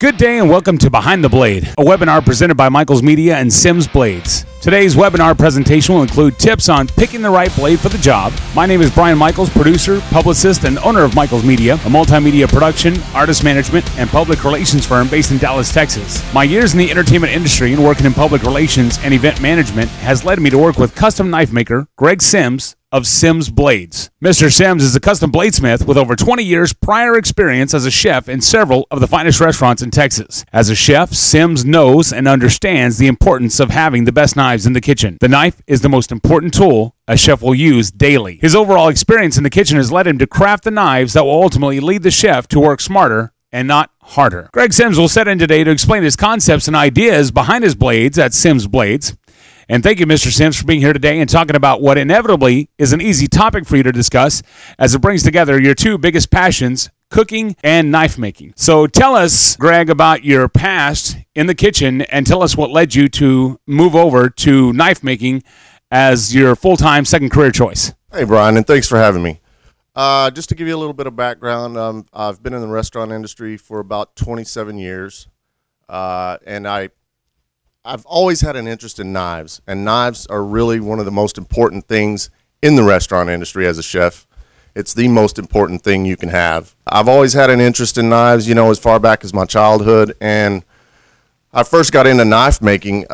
Good day and welcome to Behind the Blade, a webinar presented by Michaelz Media and Sims Blades. Today's webinar presentation will include tips on picking the right blade for the job. My name is Brian Michaelz, producer, publicist, and owner of Michaelz Media, a multimedia production, artist management, and public relations firm based in Dallas, Texas. My years in the entertainment industry and working in public relations and event management has led me to work with custom knife maker Greg Sims of Sims Blades. Mr. Sims is a custom bladesmith with over 20 years prior experience as a chef in several of the finest restaurants in Texas. As a chef, Sims knows and understands the importance of having the best knives in the kitchen. The knife is the most important tool a chef will use daily. His overall experience in the kitchen has led him to craft the knives that will ultimately lead the chef to work smarter and not harder. Greg Sims will set in today to explain his concepts and ideas behind his blades at Sims Blades. And thank you, Mr. Sims, for being here today and talking about what inevitably is an easy topic for you to discuss as it brings together your two biggest passions, cooking and knife making. So tell us, Greg, about your past in the kitchen and tell us what led you to move over to knife making as your full-time second career choice. Hey, Brian, and thanks for having me. Just to give you a little bit of background, I've been in the restaurant industry for about 27 years, and I've always had an interest in knives, and knives are really one of the most important things in the restaurant industry as a chef. It's the most important thing you can have. I've always had an interest in knives, you know, as far back as my childhood, and I first got into knife making.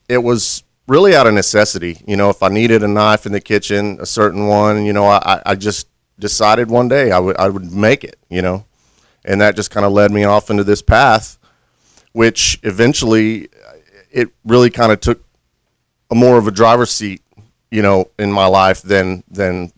It was really out of necessity. You know, if I needed a knife in the kitchen, a certain one, you know, I just decided one day I would make it, you know, and that just kind of led me off into this path, which eventually it really kind of took a more of a driver's seat, you know, in my life than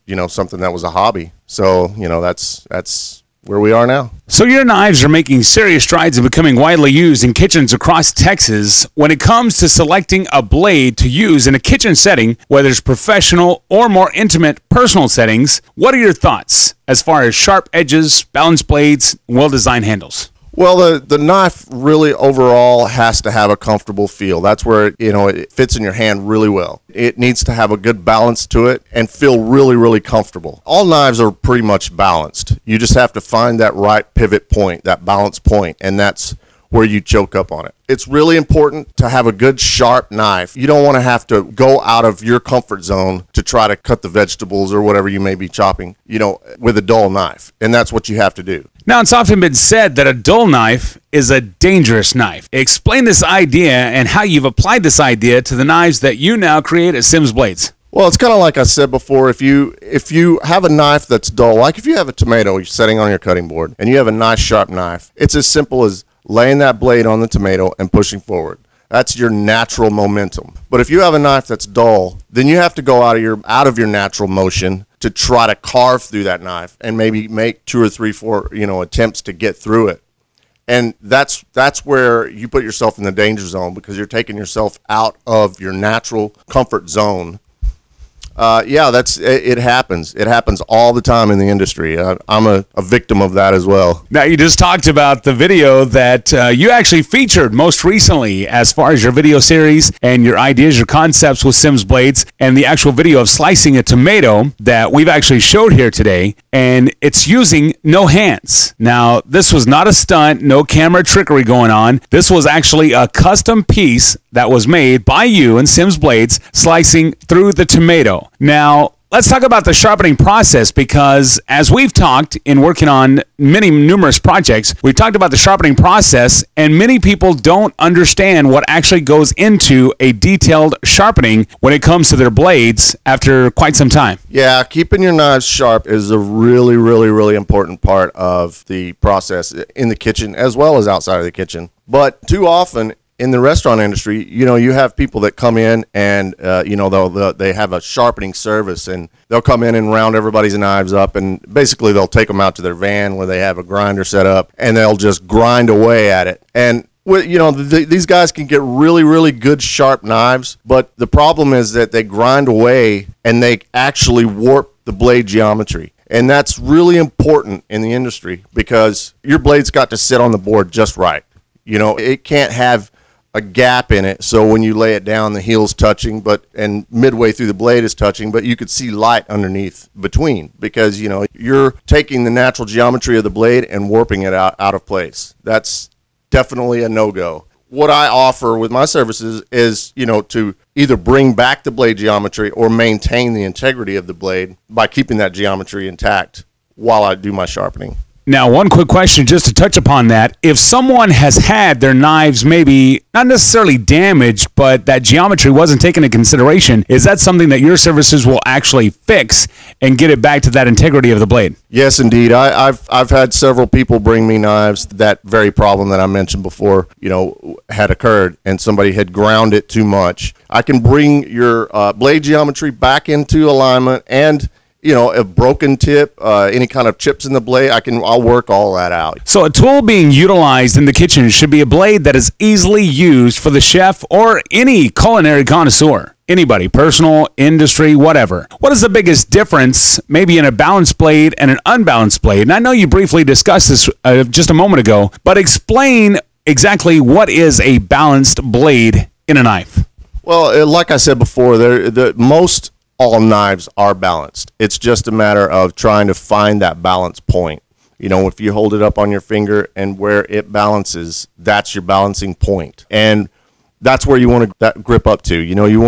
you know, something that was a hobby. So, you know, that's where we are now. So your knives are making serious strides in becoming widely used in kitchens across Texas. When it comes to selecting a blade to use in a kitchen setting, whether it's professional or more intimate personal settings, what are your thoughts as far as sharp edges, balanced blades, well-designed handles? Well, the knife really overall has to have a comfortable feel. That's where, you know, it fits in your hand really well. It needs to have a good balance to it and feel really, really comfortable. All knives are pretty much balanced. You just have to find that right pivot point, that balance point, and that's where you choke up on it. It's really important to have a good sharp knife. You don't want to have to go out of your comfort zone to try to cut the vegetables or whatever you may be chopping, you know, with a dull knife. And that's what you have to do. Now, it's often been said that a dull knife is a dangerous knife. Explain this idea and how you've applied this idea to the knives that you now create at Sims Blades. Well, it's kind of like I said before, if you have a knife that's dull, like if you have a tomato you're setting on your cutting board and you have a nice sharp knife, it's as simple as laying that blade on the tomato and pushing forward. That's your natural momentum. But if you have a knife that's dull, then you have to go out of your natural motion to try to carve through that knife and maybe make 2 or 3, 4, you know, attempts to get through it. And that's where you put yourself in the danger zone, because you're taking yourself out of your natural comfort zone. Yeah, it happens. It happens all the time in the industry. I'm a victim of that as well. Now, you just talked about the video that you actually featured most recently as far as your video series and your ideas, your concepts with Sims Blades, and the actual video of slicing a tomato that we've actually showed here today, and it's using no hands. Now, this was not a stunt, no camera trickery going on. This was actually a custom piece that was made by you and Sims Blades, slicing through the tomato. Now, let's talk about the sharpening process, because as we've talked in working on numerous projects, we've talked about the sharpening process, and many people don't understand what actually goes into a detailed sharpening when it comes to their blades after quite some time. Yeah, keeping your knives sharp is a really, really, really important part of the process in the kitchen as well as outside of the kitchen. But too often in the restaurant industry, you know, you have people that come in and, you know, they have a sharpening service, and they'll come in and round everybody's knives up, and basically they'll take them out to their van where they have a grinder set up, and they'll just grind away at it. And, you know, these guys can get really, really good sharp knives, but the problem is that they grind away and they actually warp the blade geometry. And that's really important in the industry, because your blade's got to sit on the board just right. You know, it can't have a gap in it, so when you lay it down, the heel's touching, and midway through the blade is touching, but you could see light underneath between, because, you know, you're taking the natural geometry of the blade and warping it out of place. That's definitely a no-go. What I offer with my services is, to either bring back the blade geometry or maintain the integrity of the blade by keeping that geometry intact while I do my sharpening. Now, one quick question just to touch upon that. If someone has had their knives maybe not necessarily damaged, but that geometry wasn't taken into consideration, is that something that your services will actually fix and get it back to that integrity of the blade? Yes, indeed. I've had several people bring me knives. That very problem that I mentioned before, had occurred, and somebody had ground it too much. I can bring your blade geometry back into alignment, and a broken tip, any kind of chips in the blade, I'll work all that out. So a tool being utilized in the kitchen should be a blade that is easily used for the chef or any culinary connoisseur. Anybody, personal, industry, whatever. What is the biggest difference maybe in a balanced blade and an unbalanced blade? And I know you briefly discussed this just a moment ago, but explain exactly what is a balanced blade in a knife. Well, like I said before, most all knives are balanced. It's just a matter of trying to find that balance point. If you hold it up on your finger and where it balances, that's your balancing point. And that's where you want to grip up to. You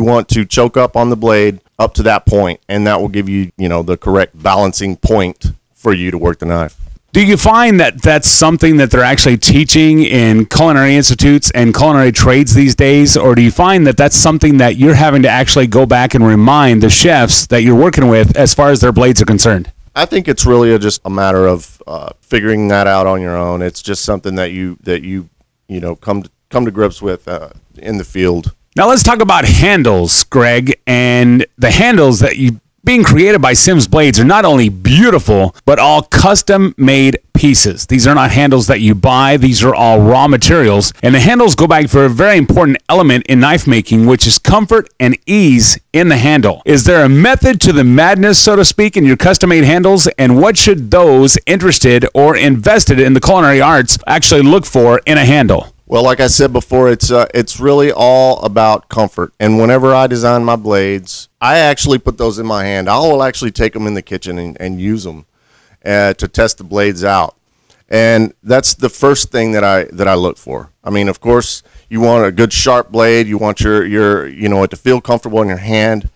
want to choke up on the blade up to that point, and that will give you, the correct balancing point for you to work the knife. Do you find that that's something that they're actually teaching in culinary institutes and culinary trades these days? Or do you find that that's something that you're having to actually go back and remind the chefs that you're working with as far as their blades are concerned? I think it's really just a matter of figuring that out on your own. It's just something that you come to grips with in the field. Now let's talk about handles, Greg. And the handles that being created by Simms Blades are not only beautiful, but all custom-made pieces. These are not handles that you buy. These are all raw materials. And the handles go back for a very important element in knife making, which is comfort and ease in the handle. Is there a method to the madness, so to speak, in your custom-made handles? And what should those interested or invested in the culinary arts actually look for in a handle? Well, like I said before, it's really all about comfort. And whenever I design my blades, I actually put those in my hand. I will actually take them in the kitchen and use them to test the blades out. And that's the first thing that I look for. I mean, of course, you want a good sharp blade. You want your it to feel comfortable in your hand.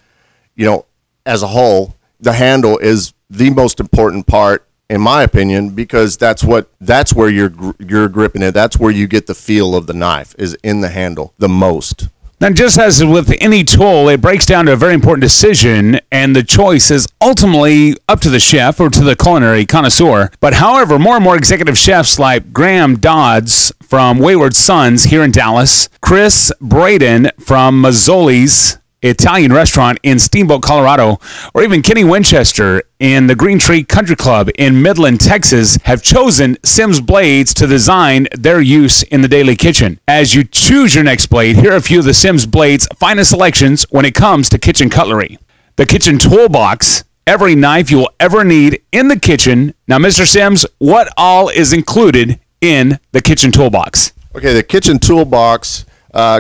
As a whole, the handle is the most important part, in my opinion, because that's where you're gripping it. That's where you get the feel of the knife, is in the handle the most. Now, just as with any tool, it breaks down to a very important decision, and the choice is ultimately up to the chef or to the culinary connoisseur. But however, more and more executive chefs like Graham Dodds from Wayward Sons here in Dallas, Chris Braden from Mazzoli's Italian restaurant in Steamboat, Colorado, or even Kenny Winchester in the Green Tree Country Club in Midland, Texas, have chosen Simms Blades to design their use in the daily kitchen. As you choose your next blade, here are a few of the Simms Blades' finest selections when it comes to kitchen cutlery. The kitchen toolbox, every knife you will ever need in the kitchen. Now, Mr. Simms, what all is included in the kitchen toolbox? Okay, the kitchen toolbox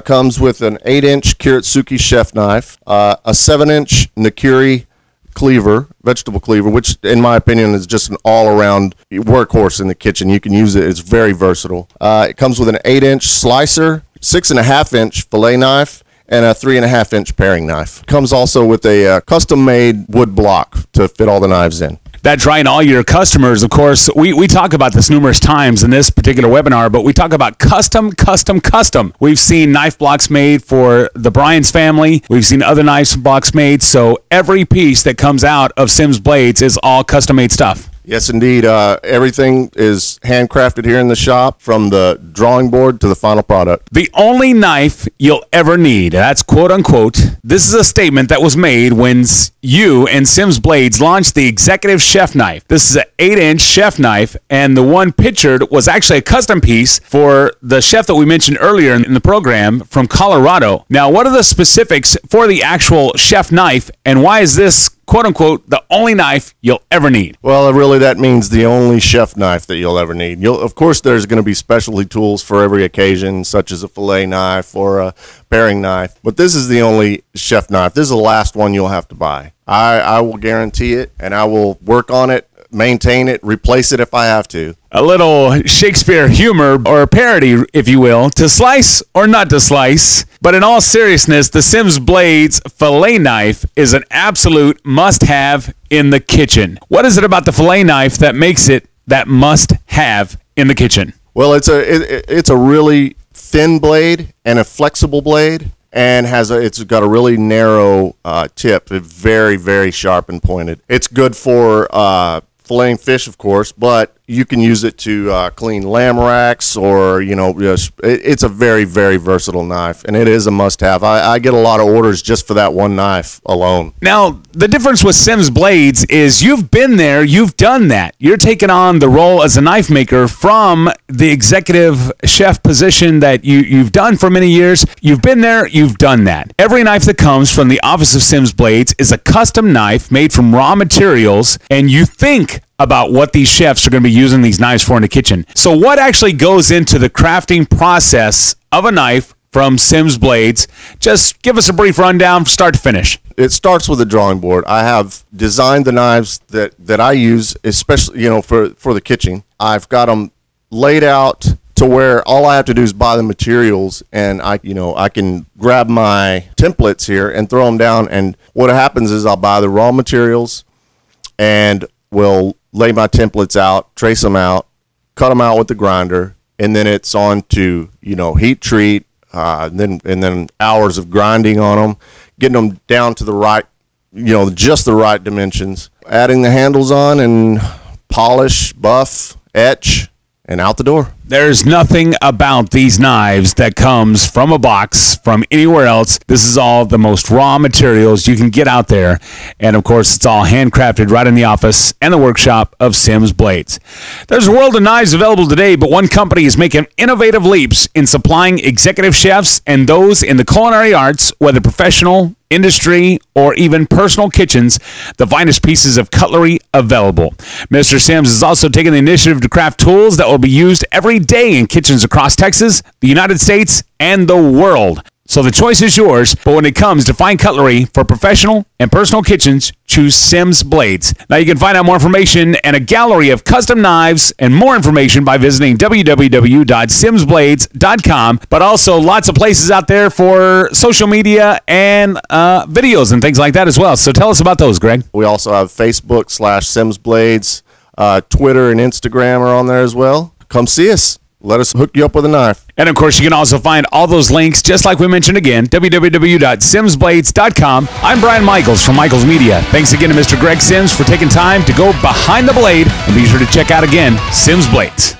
comes with an 8-inch Kiritsuke chef knife, a 7-inch Nakiri cleaver, vegetable cleaver, which in my opinion is just an all-around workhorse in the kitchen. You can use it. It's very versatile. It comes with an 8-inch slicer, 6.5-inch fillet knife, and a 3.5-inch paring knife. Comes also with a custom-made wood block to fit all the knives in. That's right. All your customers, of course, we talk about this numerous times in this particular webinar, but we talk about custom. We've seen knife blocks made for the Bryant's family. We've seen other knife blocks made. So every piece that comes out of Simms Blades is all custom-made stuff. Yes, indeed. Everything is handcrafted here in the shop, from the drawing board to the final product. The only knife you'll ever need. That's quote unquote. This is a statement that was made when you and Simms Blades launched the Executive Chef Knife. This is an 8-inch chef knife, and the one pictured was actually a custom piece for the chef that we mentioned earlier in the program from Colorado. Now, what are the specifics for the actual chef knife, and why is this quote-unquote, the only knife you'll ever need? Well, really, that means the only chef knife that you'll ever need. Of course, there's going to be specialty tools for every occasion, such as a fillet knife or a paring knife. But this is the only chef knife. This is the last one you'll have to buy. I will guarantee it, and I will work on it maintain it, replace it if I have to. A little Shakespeare humor, or parody, if you will, to slice or not to slice. But in all seriousness, the Simms Blades fillet knife is an absolute must-have in the kitchen. What is it about the fillet knife that makes it that must-have in the kitchen? Well, it's a really thin blade and a flexible blade, and it's got a really narrow tip. It's very, very sharp and pointed. It's good for filleting fish, of course, but you can use it to clean lamb racks, or it's a very, very versatile knife, and it is a must-have. I get a lot of orders just for that one knife alone. Now, the difference with Simms Blades is you've been there, you've done that. You're taking on the role as a knife maker from the executive chef position that you've done for many years. You've been there, you've done that. Every knife that comes from the office of Simms Blades is a custom knife made from raw materials, and you think about what these chefs are going to be using these knives for in the kitchen. So what actually goes into the crafting process of a knife from Simms Blades? Just give us a brief rundown from start to finish. It starts with a drawing board. I have designed the knives that I use, especially for the kitchen. I've got them laid out to where all I have to do is buy the materials, and I can grab my templates here and throw them down. And what happens is I'll buy the raw materials and will lay my templates out, trace them out, cut them out with the grinder, and then it's on to heat treat, and then hours of grinding on them, getting them down to the right, just the right dimensions, adding the handles on, and polish, buff, etch, and out the door. There's nothing about these knives that comes from a box from anywhere else. This is all the most raw materials you can get out there. And of course, it's all handcrafted right in the office and the workshop of Simms Blades. There's a world of knives available today, but one company is making innovative leaps in supplying executive chefs and those in the culinary arts, whether professional, industry, or even personal kitchens, the finest pieces of cutlery available. Mr. Simms is also taking the initiative to craft tools that will be used every day in kitchens across Texas, the United States, and the world. So the choice is yours, but when it comes to fine cutlery for professional and personal kitchens, choose Simms Blades. Now you can find out more information and a gallery of custom knives and more information by visiting www.simmsblades.com, but also lots of places out there for social media and videos and things like that as well. So tell us about those, Greg. We also have Facebook/Simms Blades, Twitter and Instagram are on there as well. Come see us. Let us hook you up with a knife. And, of course, you can also find all those links, just like we mentioned again, www.simmsblades.com. I'm Brian Michaelz from Michaelz Media. Thanks again to Mr. Greg Simms for taking time to go behind the blade. And be sure to check out, again, Simms Blades.